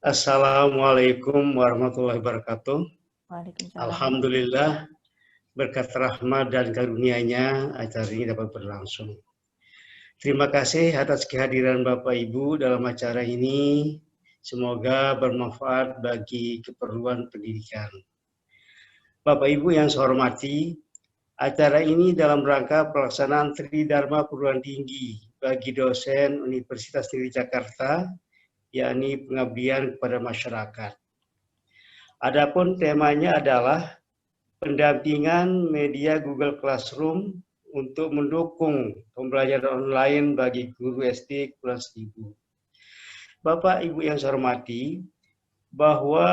Assalamualaikum warahmatullahi wabarakatuh. Waalaikumsalam. Alhamdulillah berkat rahmat dan karunia-Nya acara ini dapat berlangsung. Terima kasih atas kehadiran Bapak Ibu dalam acara ini. Semoga bermanfaat bagi keperluan pendidikan. Bapak Ibu yang saya hormati, acara ini dalam rangka pelaksanaan Tridharma Perguruan Tinggi bagi dosen Universitas Negeri Jakarta, yakni pengabdian kepada masyarakat. Adapun temanya adalah pendampingan media Google Classroom untuk mendukung pembelajaran online bagi guru SD kelas 1000. Bapak Ibu yang saya hormati, bahwa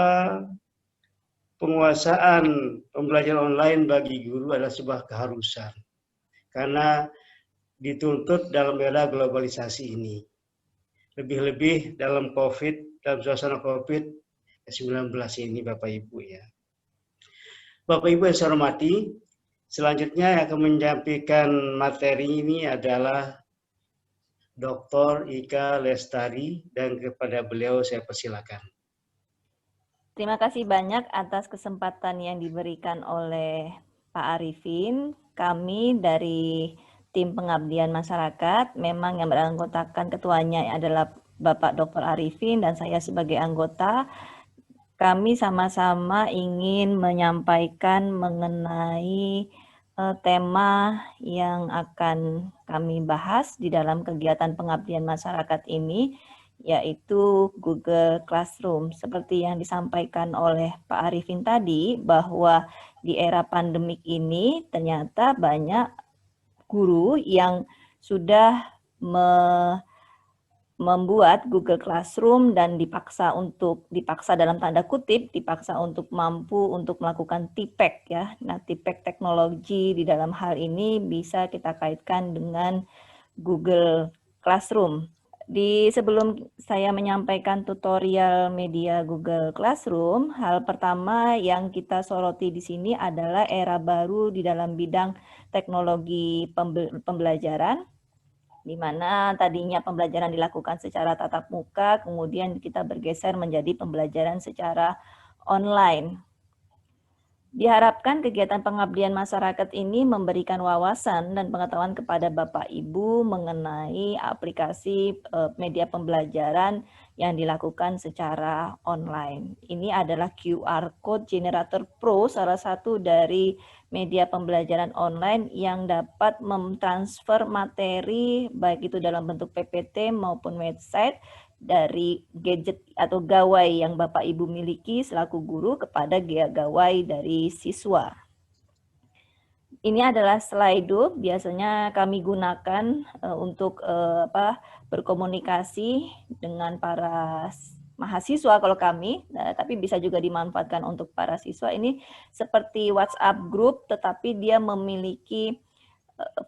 penguasaan pembelajaran online bagi guru adalah sebuah keharusan karena dituntut dalam era globalisasi ini. Lebih-lebih dalam suasana COVID-19 ini Bapak Ibu ya. Bapak Ibu yang saya hormati, selanjutnya yang akan menyampaikan materi ini adalah Dr. Ika Lestari, dan kepada beliau saya persilakan. Terima kasih banyak atas kesempatan yang diberikan oleh Pak Arifin. Kami dari tim pengabdian masyarakat, memang yang beranggotakan ketuanya adalah Bapak Dr. Arifin dan saya sebagai anggota. Kami sama-sama ingin menyampaikan mengenai tema yang akan kami bahas di dalam kegiatan pengabdian masyarakat ini, yaitu Google Classroom. Seperti yang disampaikan oleh Pak Arifin tadi, bahwa di era pandemik ini ternyata banyak guru yang sudah membuat Google Classroom dan dipaksa dalam tanda kutip, dipaksa untuk mampu untuk melakukan TPEK ya. Nah, TPEK teknologi di dalam hal ini bisa kita kaitkan dengan Google Classroom. Sebelum saya menyampaikan tutorial media Google Classroom, hal pertama yang kita soroti di sini adalah era baru di dalam bidang teknologi pembelajaran, di mana tadinya pembelajaran dilakukan secara tatap muka, kemudian kita bergeser menjadi pembelajaran secara online. Diharapkan kegiatan pengabdian masyarakat ini memberikan wawasan dan pengetahuan kepada Bapak Ibu mengenai aplikasi media pembelajaran yang dilakukan secara online. Ini adalah QR Code Generator Pro, salah satu dari media pembelajaran online yang dapat mentransfer materi baik itu dalam bentuk PPT maupun website dari gadget atau gawai yang Bapak Ibu miliki selaku guru kepada gawai dari siswa. Ini adalah Slido, biasanya kami gunakan untuk berkomunikasi dengan para mahasiswa kalau kami, tapi bisa juga dimanfaatkan untuk para siswa. Ini seperti WhatsApp group, tetapi dia memiliki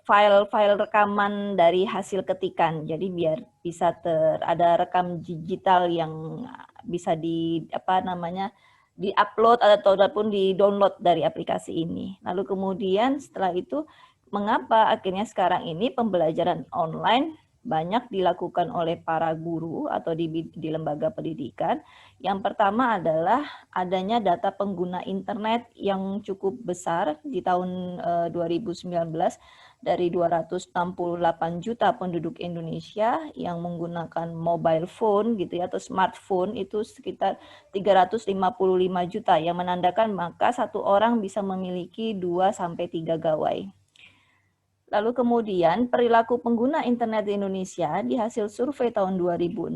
file-file rekaman dari hasil ketikan. Jadi biar bisa ada rekam digital yang bisa di-upload ataupun di-download dari aplikasi ini. Lalu kemudian setelah itu, mengapa akhirnya sekarang ini pembelajaran online banyak dilakukan oleh para guru atau di lembaga pendidikan? Yang pertama adalah adanya data pengguna internet yang cukup besar di tahun 2019, dari 268 juta penduduk Indonesia yang menggunakan mobile phone gitu ya, atau smartphone itu sekitar 355 juta, yang menandakan maka satu orang bisa memiliki 2-3 gawai. Lalu kemudian perilaku pengguna internet di Indonesia di hasil survei tahun 2016,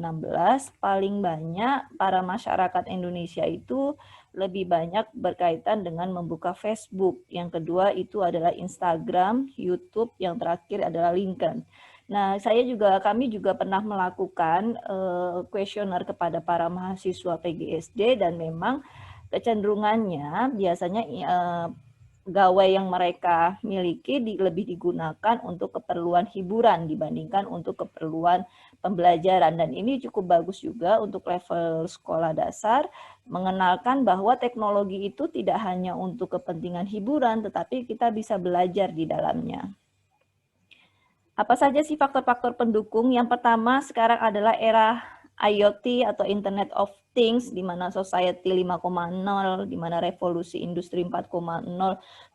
paling banyak para masyarakat Indonesia itu lebih banyak berkaitan dengan membuka Facebook. Yang kedua itu adalah Instagram, YouTube, yang terakhir adalah LinkedIn. Nah, kami juga pernah melakukan kuesioner kepada para mahasiswa PGSD, dan memang kecenderungannya biasanya gawai yang mereka miliki lebih digunakan untuk keperluan hiburan dibandingkan untuk keperluan pembelajaran. Dan ini cukup bagus juga untuk level sekolah dasar, mengenalkan bahwa teknologi itu tidak hanya untuk kepentingan hiburan, tetapi kita bisa belajar di dalamnya. Apa saja sih faktor-faktor pendukung? Yang pertama sekarang adalah era IoT atau Internet of Things, di mana Society 5.0, di mana revolusi industri 4.0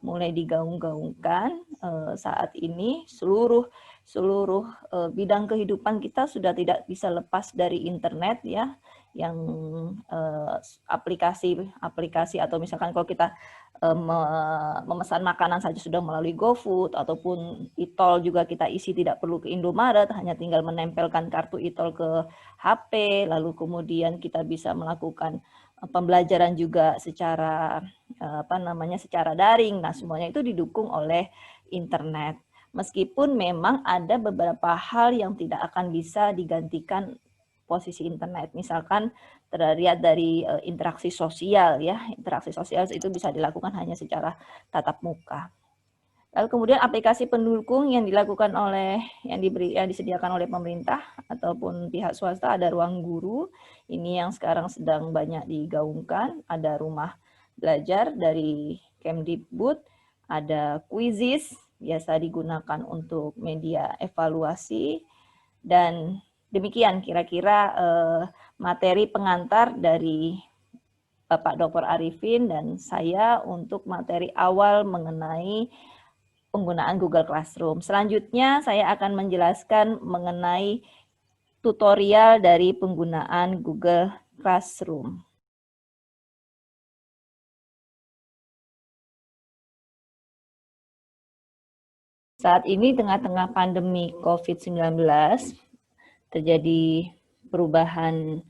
mulai digaung-gaungkan. Saat ini seluruh bidang kehidupan kita sudah tidak bisa lepas dari internet ya, yang aplikasi atau misalkan kalau kita memesan makanan saja sudah melalui GoFood, ataupun e-tol juga kita isi tidak perlu ke Indomaret, hanya tinggal menempelkan kartu e-tol ke HP, lalu kemudian kita bisa melakukan pembelajaran juga secara secara daring. Nah, semuanya itu didukung oleh internet. Meskipun memang ada beberapa hal yang tidak akan bisa digantikan posisi internet. Misalkan terlihat dari interaksi sosial ya. Interaksi sosial itu bisa dilakukan hanya secara tatap muka. Lalu kemudian aplikasi pendukung yang dilakukan oleh yang disediakan oleh pemerintah ataupun pihak swasta, ada Ruang Guru. Ini yang sekarang sedang banyak digaungkan, ada Rumah Belajar dari Kemdikbud, ada Quizizz biasa digunakan untuk media evaluasi, dan demikian kira-kira materi pengantar dari Bapak Dr. Arifin dan saya untuk materi awal mengenai penggunaan Google Classroom. Selanjutnya saya akan menjelaskan mengenai tutorial dari penggunaan Google Classroom. Saat ini tengah-tengah pandemi COVID-19, terjadi perubahan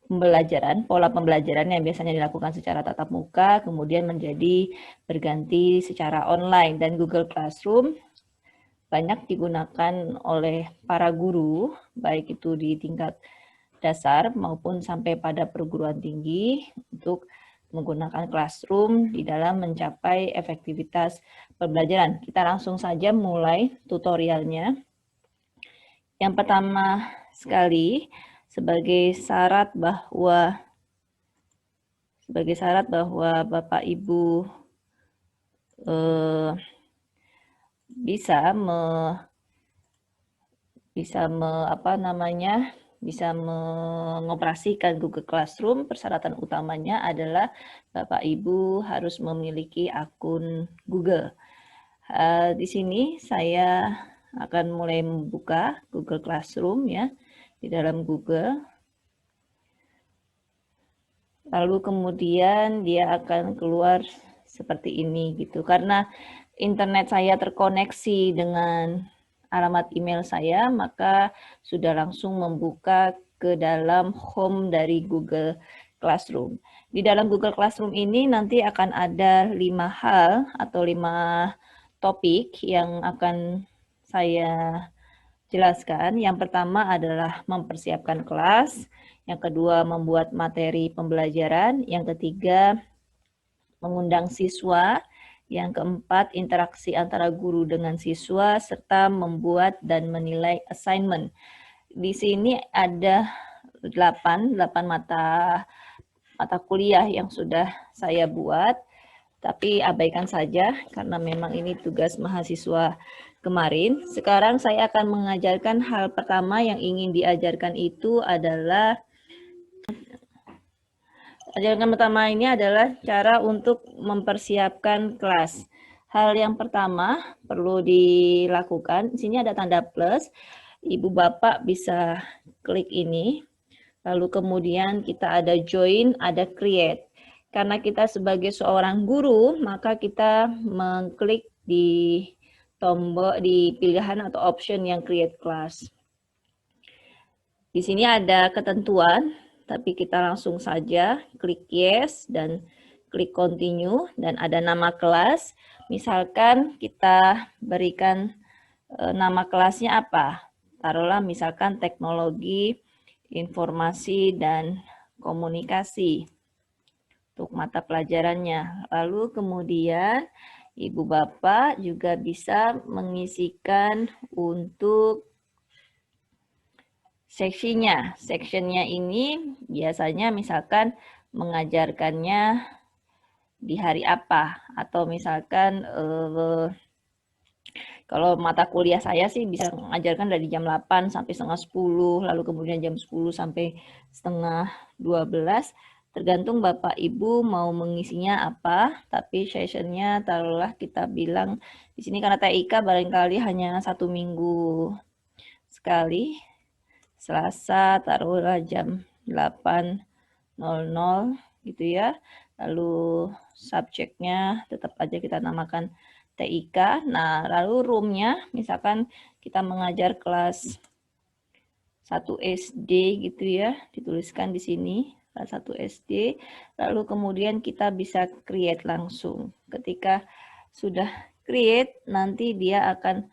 pembelajaran, pola pembelajaran yang biasanya dilakukan secara tatap muka, kemudian menjadi berganti secara online, dan Google Classroom banyak digunakan oleh para guru, baik itu di tingkat dasar maupun sampai pada perguruan tinggi, untuk menggunakan Classroom di dalam mencapai efektivitas pembelajaran. Kita langsung saja mulai tutorialnya. Yang pertama sekali, sebagai syarat bahwa Bapak Ibu bisa mengoperasikan Google Classroom, persyaratan utamanya adalah Bapak Ibu harus memiliki akun Google. Di sini saya akan mulai membuka Google Classroom ya di dalam Google. Lalu kemudian dia akan keluar seperti ini gitu. Karena internet saya terkoneksi dengan alamat email saya, maka sudah langsung membuka ke dalam home dari Google Classroom. Di dalam Google Classroom ini nanti akan ada 5 hal atau 5 topik yang akan saya jelaskan. Yang pertama adalah mempersiapkan kelas, yang kedua membuat materi pembelajaran, yang ketiga mengundang siswa, yang keempat interaksi antara guru dengan siswa, serta membuat dan menilai assignment. Di sini ada 8 mata kuliah yang sudah saya buat, tapi abaikan saja karena memang ini tugas mahasiswa kemarin. Sekarang saya akan mengajarkan hal pertama yang ingin diajarkan itu adalah cara untuk mempersiapkan kelas. Hal yang pertama perlu dilakukan, di sini ada tanda plus, Ibu Bapak bisa klik ini, lalu kemudian kita ada join, ada create. Karena kita sebagai seorang guru, maka kita mengklik di tombol di pilihan atau option yang create class. Di sini ada ketentuan, tapi kita langsung saja klik yes dan klik continue, dan ada nama kelas. Misalkan kita berikan nama kelasnya apa? Taruhlah misalkan teknologi, informasi, dan komunikasi untuk mata pelajarannya. Lalu kemudian Ibu Bapak juga bisa mengisikan untuk seksinya. Sectionnya ini biasanya misalkan mengajarkannya di hari apa, atau misalkan Kalau mata kuliah saya sih bisa mengajarkan dari jam 8 sampai setengah 10, lalu kemudian jam 10 sampai setengah 12. Tergantung Bapak Ibu mau mengisinya apa, tapi sessionnya taruhlah kita bilang di sini karena TIK barangkali hanya 1 minggu sekali. Selasa taruhlah jam 8.00 gitu ya. Lalu subjeknya tetap aja kita namakan TIK. Nah, lalu roomnya misalkan kita mengajar kelas 1 SD gitu ya, dituliskan di sini kelas 1 SD. Lalu kemudian kita bisa create langsung. Ketika sudah create, nanti dia akan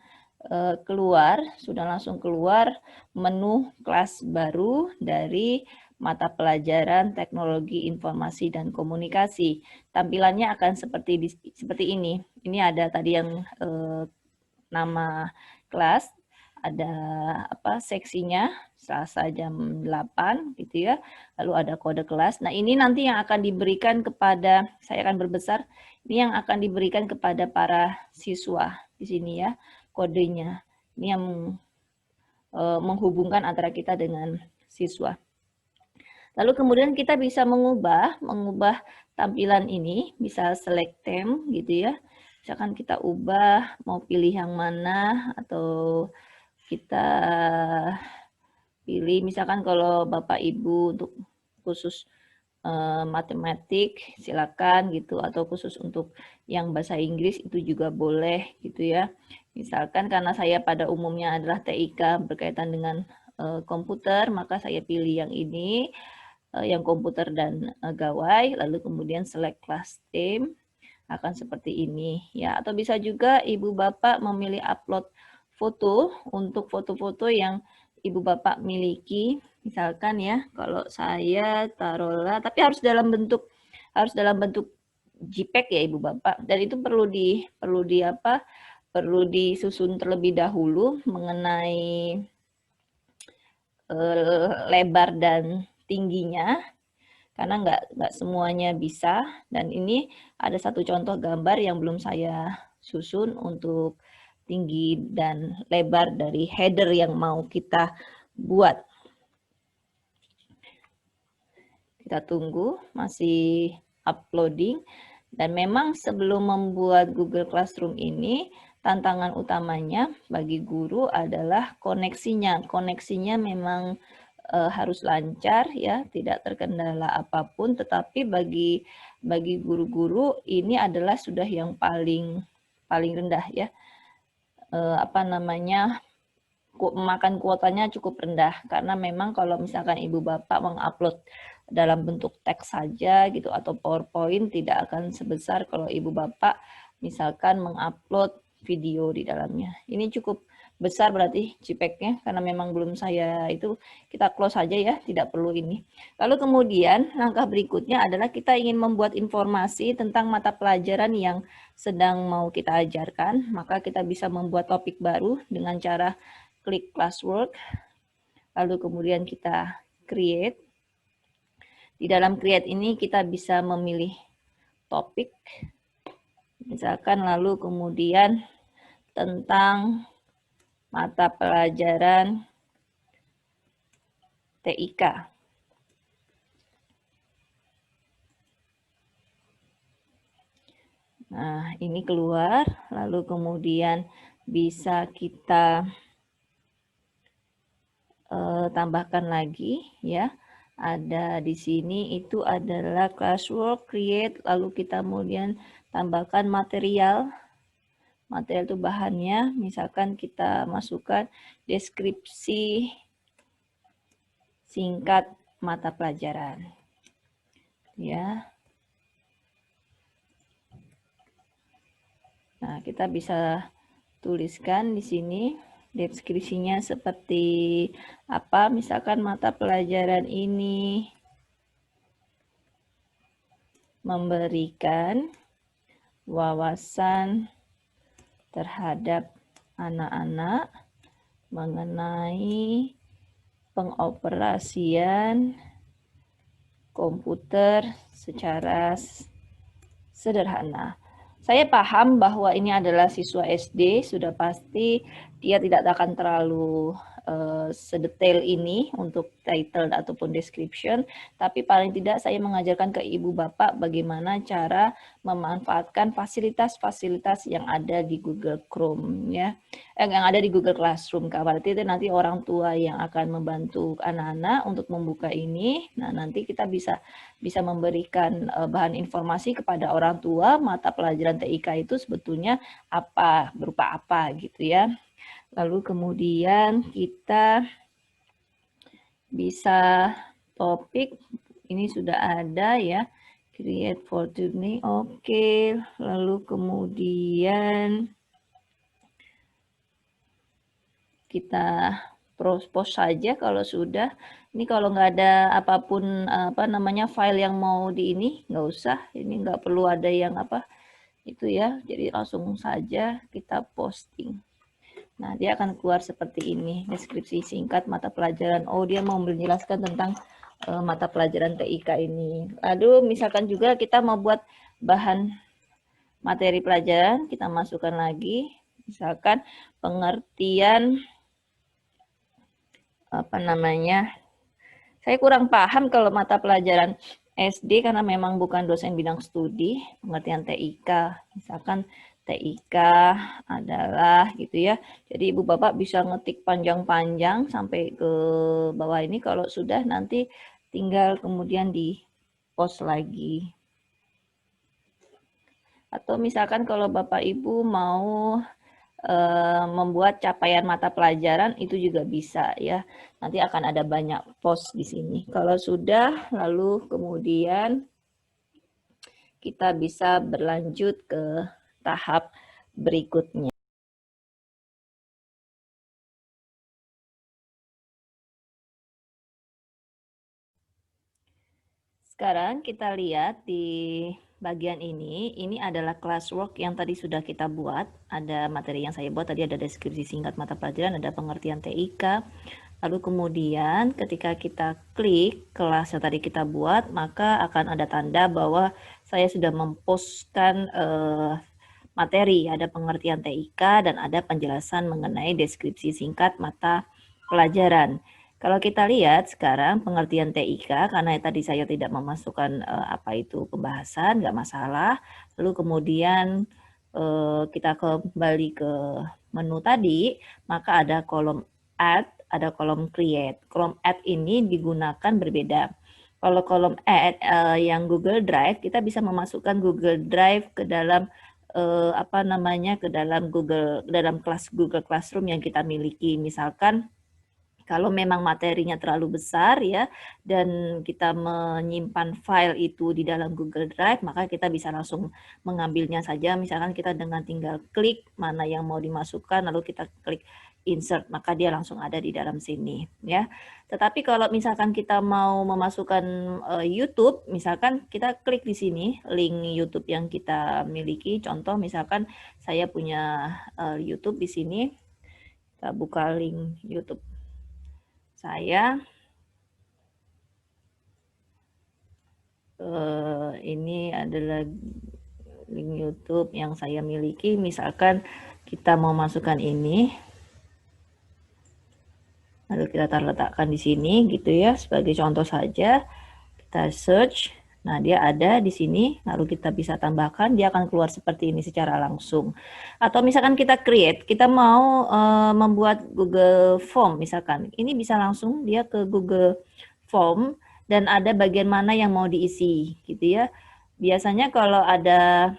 keluar, sudah langsung keluar menu kelas baru dari mata pelajaran Teknologi Informasi dan Komunikasi. Tampilannya akan seperti ini. Ini ada tadi yang nama kelas, ada seksinya Selasa jam 8 gitu ya. Lalu ada kode kelas. Nah, ini nanti yang akan diberikan kepada, saya akan berbesar, ini yang akan diberikan kepada para siswa di sini ya, kodenya. Ini yang menghubungkan antara kita dengan siswa. Lalu kemudian kita bisa mengubah tampilan ini, bisa select theme gitu ya. Misalkan kita ubah mau pilih yang mana, atau kita pilih misalkan kalau Bapak Ibu untuk khusus matematik silakan gitu, atau khusus untuk yang bahasa Inggris itu juga boleh gitu ya. Misalkan karena saya pada umumnya adalah TIK berkaitan dengan komputer, maka saya pilih yang ini, yang komputer dan gawai, lalu kemudian select class theme, akan seperti ini ya. Atau bisa juga Ibu Bapak memilih upload foto untuk foto-foto yang Ibu Bapak miliki. Misalkan ya, kalau saya taruhlah, tapi harus dalam bentuk JPEG ya Ibu Bapak. Dan itu perlu disusun terlebih dahulu mengenai lebar dan tingginya, karena nggak semuanya bisa. Dan ini ada satu contoh gambar yang belum saya susun untuk tinggi dan lebar dari header yang mau kita buat. Kita tunggu, masih uploading. Dan memang sebelum membuat Google Classroom ini, tantangan utamanya bagi guru adalah koneksinya. Koneksinya memang harus lancar ya, tidak terkendala apapun, tetapi bagi guru-guru ini adalah sudah yang paling rendah ya. Memakan kuotanya cukup rendah, karena memang kalau misalkan Ibu Bapak mengupload dalam bentuk teks saja gitu atau PowerPoint, tidak akan sebesar kalau Ibu Bapak misalkan mengupload video di dalamnya. Ini cukup besar berarti JPEG-nya, karena memang belum saya itu, kita close saja ya, tidak perlu ini. Lalu kemudian langkah berikutnya adalah kita ingin membuat informasi tentang mata pelajaran yang sedang mau kita ajarkan, maka kita bisa membuat topik baru dengan cara klik classwork, lalu kemudian kita create. Di dalam create ini kita bisa memilih topik, misalkan lalu kemudian tentang mata pelajaran TIK. Nah, ini keluar, lalu kemudian bisa kita tambahkan lagi ya. Ada di sini itu adalah classwork, create, lalu kita kemudian tambahkan material. Material itu bahannya, misalkan kita masukkan deskripsi singkat mata pelajaran. Ya. Nah, kita bisa tuliskan di sini deskripsinya seperti apa, misalkan mata pelajaran ini memberikan wawasan terhadap anak-anak mengenai pengoperasian komputer secara sederhana. Saya paham bahwa ini adalah siswa SD, sudah pasti dia tidak akan terlalu sedetail ini untuk title ataupun description, tapi paling tidak saya mengajarkan ke ibu bapak bagaimana cara memanfaatkan fasilitas-fasilitas yang ada di Google Chrome ya, yang ada di Google Classroom. Berarti itu nanti orang tua yang akan membantu anak-anak untuk membuka ini. Nah, nanti kita bisa memberikan bahan informasi kepada orang tua mata pelajaran TIK itu sebetulnya apa, berupa apa gitu ya. Lalu kemudian kita bisa topik, ini sudah ada ya, create for today, oke. Lalu kemudian kita post saja kalau sudah. Ini kalau nggak ada apapun file yang mau di ini, nggak usah. Ini nggak perlu ada yang itu ya. Jadi langsung saja kita posting. Nah, dia akan keluar seperti ini, deskripsi singkat mata pelajaran. Oh, dia mau menjelaskan tentang mata pelajaran TIK ini. Lalu misalkan juga kita mau buat bahan materi pelajaran, kita masukkan lagi. Misalkan pengertian saya kurang paham kalau mata pelajaran SD karena memang bukan dosen bidang studi, pengertian TIK. Misalkan TIK adalah gitu ya. Jadi ibu bapak bisa ngetik panjang-panjang sampai ke bawah ini, kalau sudah nanti tinggal kemudian di post lagi. Atau misalkan kalau bapak ibu mau membuat capaian mata pelajaran itu juga bisa ya. Nanti akan ada banyak post di sini. Kalau sudah, lalu kemudian kita bisa berlanjut ke tahap berikutnya. Sekarang kita lihat di bagian ini adalah classwork yang tadi sudah kita buat. Ada materi yang saya buat, tadi ada deskripsi singkat mata pelajaran, ada pengertian TIK. Lalu kemudian ketika kita klik kelas yang tadi kita buat, maka akan ada tanda bahwa saya sudah mempostkan materi. Ada pengertian TIK dan ada penjelasan mengenai deskripsi singkat mata pelajaran. Kalau kita lihat sekarang pengertian TIK, karena tadi saya tidak memasukkan apa itu pembahasan, nggak masalah. Lalu kemudian kita kembali ke menu tadi, maka ada kolom add, ada kolom create. Kolom add ini digunakan berbeda. Kalau kolom add yang Google Drive, kita bisa memasukkan Google Drive ke dalam ke dalam kelas Google Classroom yang kita miliki. Misalkan kalau memang materinya terlalu besar ya dan kita menyimpan file itu di dalam Google Drive, maka kita bisa langsung mengambilnya saja. Misalkan kita dengan tinggal klik mana yang mau dimasukkan, lalu kita klik insert, maka dia langsung ada di dalam sini ya. Tetapi kalau misalkan kita mau memasukkan YouTube, misalkan kita klik di sini link YouTube yang kita miliki. Contoh misalkan saya punya YouTube di sini. Kita buka link YouTube saya. Ini adalah link YouTube yang saya miliki. Misalkan kita mau masukkan ini, lalu kita letakkan di sini gitu ya, sebagai contoh saja. Kita search, nah dia ada di sini, lalu kita bisa tambahkan, dia akan keluar seperti ini secara langsung. Atau misalkan kita create, kita mau membuat Google Form misalkan, ini bisa langsung dia ke Google Form dan ada bagian mana yang mau diisi gitu ya. Biasanya kalau ada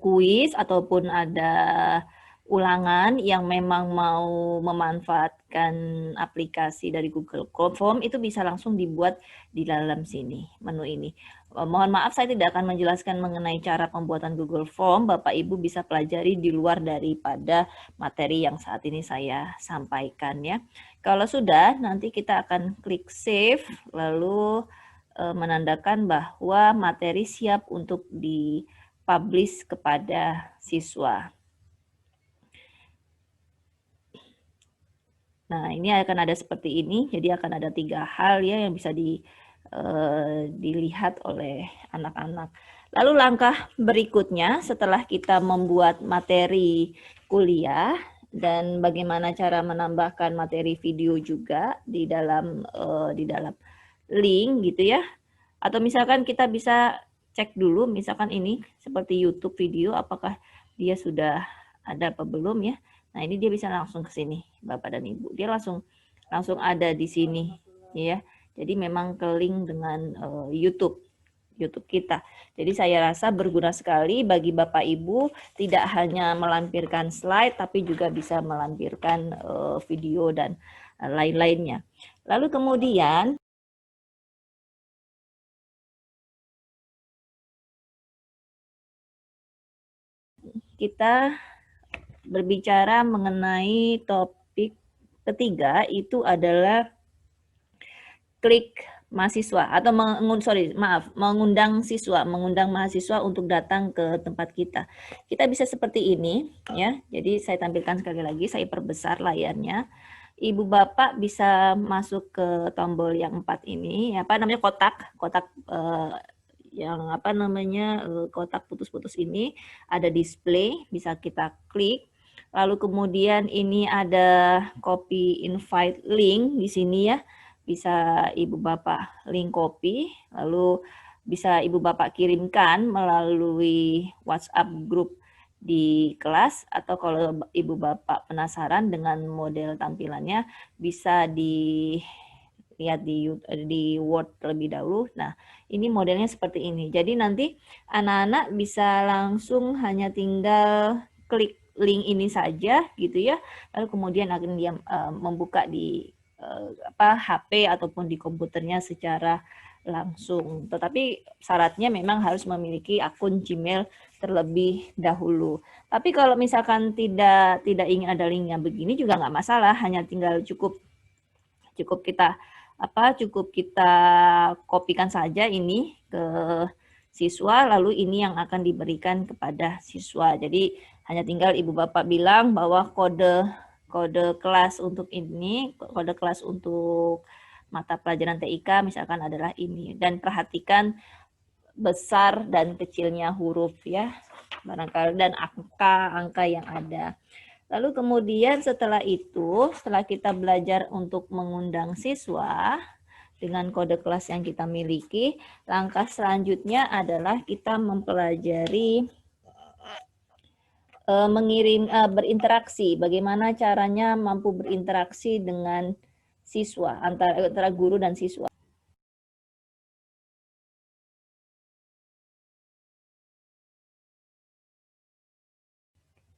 kuis ataupun ada ulangan yang memang mau memanfaatkan aplikasi dari Google Form, itu bisa langsung dibuat di dalam sini, menu ini. Mohon maaf saya tidak akan menjelaskan mengenai cara pembuatan Google Form, Bapak Ibu bisa pelajari di luar daripada materi yang saat ini saya sampaikan ya. Kalau sudah, nanti kita akan klik save, lalu menandakan bahwa materi siap untuk dipublish kepada siswa. Nah, ini akan ada seperti ini. Jadi akan ada 3 hal ya yang bisa dilihat oleh anak-anak. Lalu langkah berikutnya setelah kita membuat materi kuliah dan bagaimana cara menambahkan materi video juga di dalam link gitu ya. Atau misalkan kita bisa cek dulu misalkan ini seperti YouTube video apakah dia sudah ada apa belum ya. Nah, ini dia bisa langsung ke sini Bapak dan Ibu. Dia langsung ada di sini ya. Jadi memang ke link dengan YouTube kita. Jadi saya rasa berguna sekali bagi Bapak Ibu tidak hanya melampirkan slide tapi juga bisa melampirkan video dan lain-lainnya. Lalu kemudian kita berbicara mengenai topik ketiga itu adalah klik mahasiswa atau mengundang mahasiswa untuk datang ke tempat kita. Kita bisa seperti ini ya. Jadi saya tampilkan sekali lagi, saya perbesar layarnya. Ibu Bapak bisa masuk ke tombol yang 4 ini, apa namanya kotak yang apa namanya kotak putus-putus ini ada display, bisa kita klik. Lalu kemudian ini ada copy invite link di sini ya. Bisa Ibu Bapak link copy, lalu bisa Ibu Bapak kirimkan melalui WhatsApp grup di kelas, atau kalau Ibu Bapak penasaran dengan model tampilannya bisa dilihat di Word terlebih dahulu. Nah, ini modelnya seperti ini. Jadi nanti anak-anak bisa langsung hanya tinggal klik link ini saja gitu ya. Lalu kemudian akan dia membuka di HP ataupun di komputernya secara langsung. Tetapi syaratnya memang harus memiliki akun Gmail terlebih dahulu. Tapi kalau misalkan tidak ingin ada linknya begini juga nggak masalah, hanya tinggal cukup kita kopikan saja ini ke siswa, lalu ini yang akan diberikan kepada siswa. Jadi hanya tinggal Ibu Bapak bilang bahwa kode kelas untuk ini, kode kelas untuk mata pelajaran TIK misalkan adalah ini. Dan perhatikan besar dan kecilnya huruf ya, barangkali, dan angka yang ada. Lalu kemudian setelah itu, setelah kita belajar untuk mengundang siswa dengan kode kelas yang kita miliki, langkah selanjutnya adalah kita mempelajari berinteraksi, bagaimana caranya mampu berinteraksi dengan siswa, antara guru dan siswa.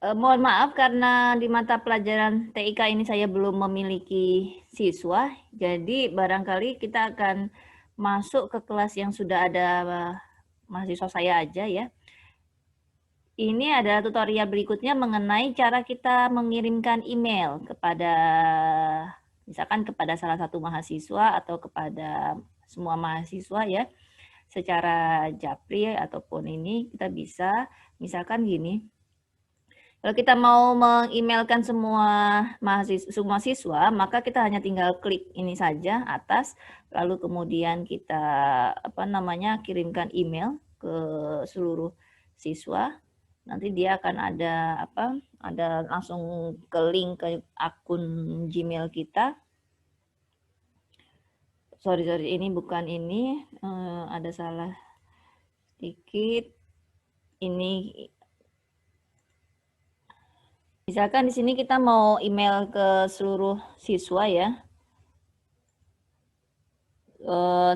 Mohon maaf karena di mata pelajaran TIK ini saya belum memiliki siswa, jadi barangkali kita akan masuk ke kelas yang sudah ada mahasiswa saya aja ya. Ini adalah tutorial berikutnya mengenai cara kita mengirimkan email kepada, misalkan kepada salah satu mahasiswa atau kepada semua mahasiswa ya, secara japri ataupun ini kita bisa, misalkan gini, kalau kita mau mengemailkan semua siswa, maka kita hanya tinggal klik ini saja atas, lalu kemudian kita kirimkan email ke seluruh siswa. Nanti dia akan ada langsung ke link ke akun Gmail kita. Sorry, ini bukan ini, ada salah sedikit. Ini misalkan di sini kita mau email ke seluruh siswa ya.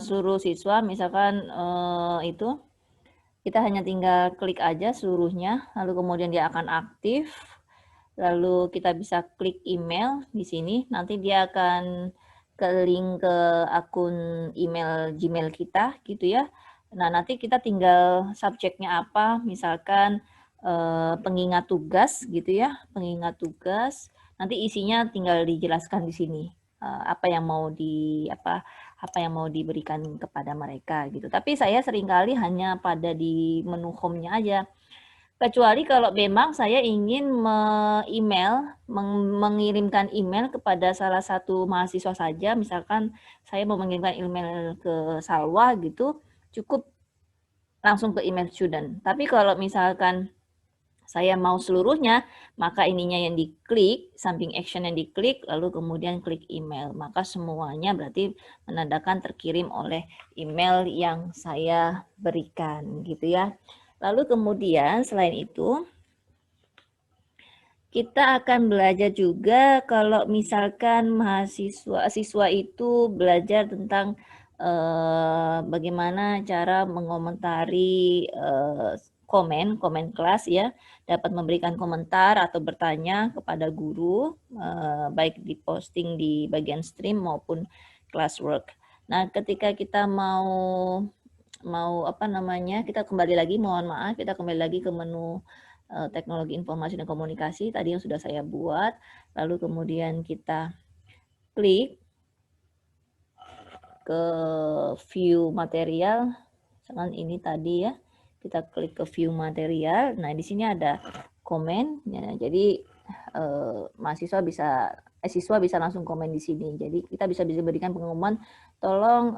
Seluruh siswa misalkan itu kita hanya tinggal klik aja seluruhnya, lalu kemudian dia akan aktif, lalu kita bisa klik email di sini, nanti dia akan ke link ke akun email Gmail kita gitu ya. Nah, nanti kita tinggal subjeknya apa, misalkan pengingat tugas gitu ya, pengingat tugas, nanti isinya tinggal dijelaskan di sini. Apa yang mau diberikan kepada mereka gitu. Tapi saya seringkali hanya pada di menu home-nya aja. Kecuali kalau memang saya ingin mengirimkan email kepada salah satu mahasiswa saja, misalkan saya mau mengirimkan email ke Salwa gitu, cukup langsung ke email student. Tapi kalau misalkan saya mau seluruhnya, maka ininya yang diklik, samping action yang diklik, lalu kemudian klik email. Maka semuanya berarti menandakan terkirim oleh email yang saya berikan, gitu ya. Lalu kemudian selain itu, kita akan belajar juga kalau misalkan siswa itu belajar tentang bagaimana cara mengomentari komen kelas ya, dapat memberikan komentar atau bertanya kepada guru, baik di posting di bagian stream maupun classwork. Nah, ketika kita mau kita kembali lagi, mohon maaf, kita kembali lagi ke menu teknologi informasi dan komunikasi tadi yang sudah saya buat, lalu kemudian kita klik ke view material, misalkan ini tadi ya, kita klik ke view material. Nah, di sini ada komen, ya, jadi siswa bisa langsung komen di sini. Jadi kita bisa berikan pengumuman, tolong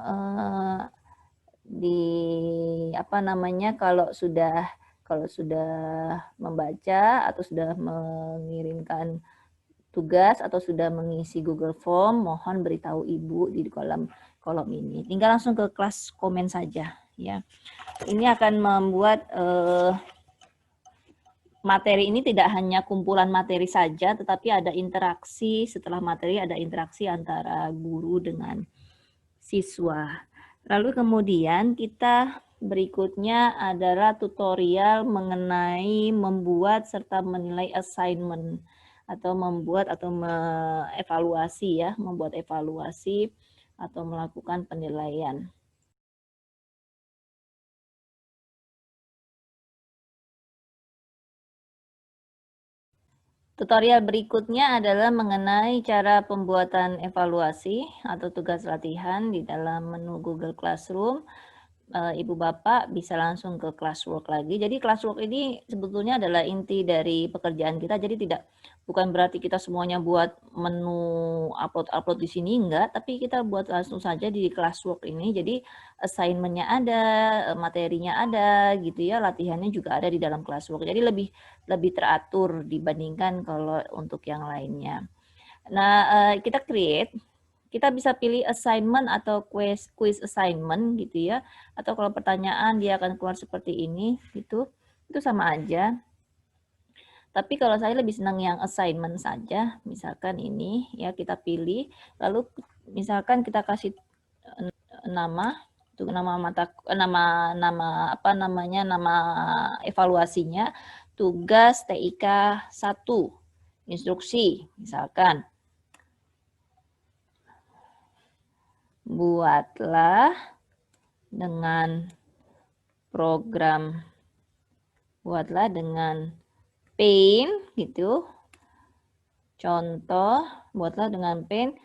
kalau sudah membaca atau sudah mengirimkan tugas atau sudah mengisi Google Form, mohon beritahu Ibu di kolom ini. Tinggal langsung ke kelas komen saja ya. Ini akan membuat materi ini tidak hanya kumpulan materi saja, tetapi ada interaksi, setelah materi ada interaksi antara guru dengan siswa. Lalu kemudian kita berikutnya adalah tutorial mengenai membuat serta menilai assignment atau membuat atau mengevaluasi ya, membuat evaluasi atau melakukan penilaian. Tutorial berikutnya adalah mengenai cara pembuatan evaluasi atau tugas latihan di dalam menu Google Classroom. Ibu Bapak bisa langsung ke classwork lagi. Jadi classwork ini sebetulnya adalah inti dari pekerjaan kita. Jadi bukan berarti kita semuanya buat menu upload di sini, enggak. Tapi kita buat langsung saja di classwork ini. Jadi assignment-nya ada, materinya ada, gitu ya. Latihannya juga ada di dalam classwork. Jadi lebih teratur dibandingkan kalau untuk yang lainnya. Nah, kita bisa pilih assignment atau quiz assignment gitu ya, atau kalau pertanyaan dia akan keluar seperti ini gitu, itu sama aja. Tapi kalau saya lebih senang yang assignment saja, misalkan ini ya kita pilih, lalu misalkan kita kasih nama, untuk nama evaluasinya, tugas TIK 1, instruksi misalkan. Buatlah dengan Paint gitu. Contoh, buatlah dengan Paint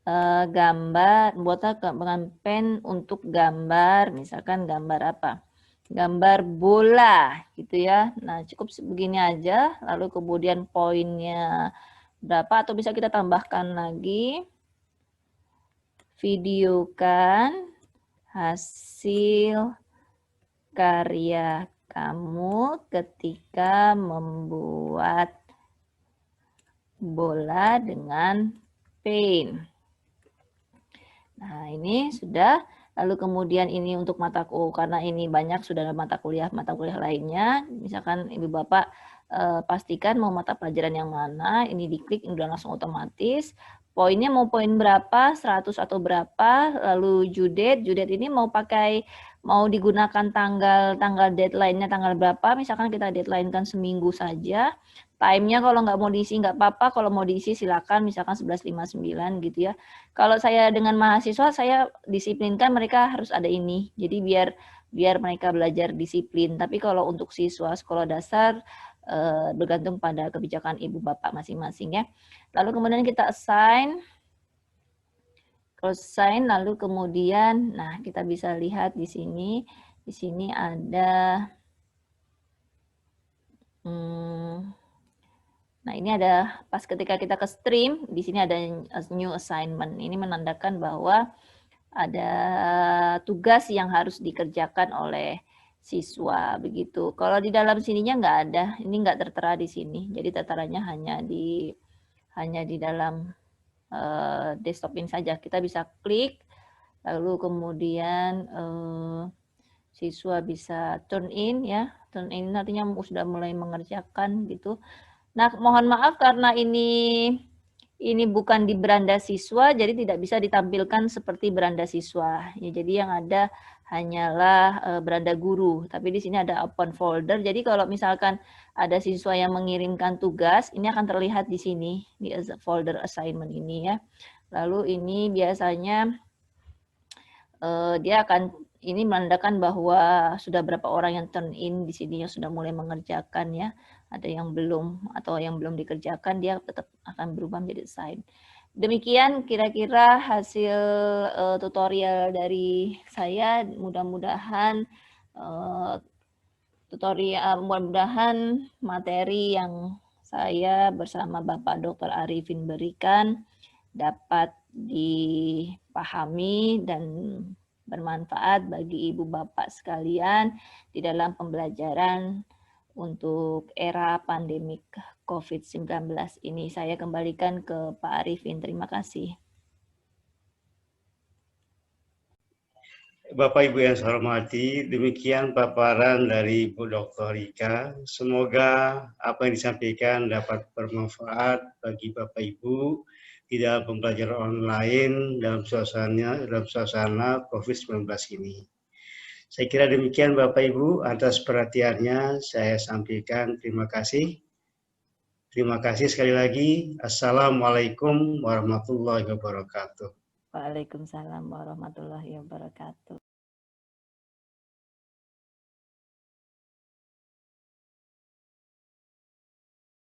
buatlah dengan pen untuk gambar, misalkan gambar apa? Gambar bola gitu ya. Nah, cukup begini aja, lalu kemudian poinnya berapa atau bisa kita tambahkan lagi. Videokan hasil karya kamu ketika membuat bola dengan paint. Nah, ini sudah. Lalu kemudian ini untuk karena ini banyak sudah ada mata kuliah lainnya. Misalkan Ibu Bapak pastikan mau mata pelajaran yang mana, ini diklik, ini udah langsung otomatis. Poinnya mau poin berapa, 100 atau berapa, lalu due date ini mau digunakan tanggal deadline-nya tanggal berapa, misalkan kita deadline-kan seminggu saja. Time-nya kalau nggak mau diisi nggak apa-apa, kalau mau diisi silakan, misalkan 11.59 gitu ya. Kalau saya dengan mahasiswa, saya disiplinkan mereka harus ada ini, jadi biar mereka belajar disiplin. Tapi kalau untuk siswa sekolah dasar, bergantung pada kebijakan Ibu Bapak masing-masing ya. Lalu kemudian kita assign, lalu kemudian, nah kita bisa lihat di sini ada, nah ini ada pas ketika kita ke stream, di sini ada new assignment. Ini menandakan bahwa ada tugas yang harus dikerjakan oleh siswa begitu. Kalau di dalam sininya nggak ada, ini nggak tertera di sini. Jadi terteranya hanya di dalam desktop ini saja. Kita bisa klik, lalu kemudian siswa bisa turn in ya. Turn in artinya sudah mulai mengerjakan gitu. Nah, mohon maaf karena ini bukan di beranda siswa, jadi tidak bisa ditampilkan seperti beranda siswa. Ya, jadi yang ada hanyalah beranda guru. Tapi di sini ada open folder. Jadi kalau misalkan ada siswa yang mengirimkan tugas, ini akan terlihat di sini di folder assignment ini ya. Lalu ini biasanya dia akan ini menandakan bahwa sudah berapa orang yang turn in di sini yang sudah mulai mengerjakan ya. Ada yang belum atau yang belum dikerjakan, dia tetap akan berubah menjadi assign. Demikian kira-kira hasil tutorial dari saya. Mudah-mudahan mudah-mudahan materi yang saya bersama Bapak Dr. Arifin berikan dapat dipahami dan bermanfaat bagi ibu bapak sekalian di dalam pembelajaran untuk era pandemik COVID-19 ini. Saya kembalikan ke Pak Arifin. Terima kasih. Bapak Ibu yang saya hormati, demikian paparan dari Bu Dr. Rika. Semoga apa yang disampaikan dapat bermanfaat bagi Bapak Ibu di dalam pembelajaran online dalam suasana COVID-19 ini. Saya kira demikian Bapak Ibu, atas perhatiannya saya sampaikan terima kasih. Terima kasih sekali lagi. Assalamualaikum warahmatullahi wabarakatuh. Waalaikumsalam warahmatullahi wabarakatuh.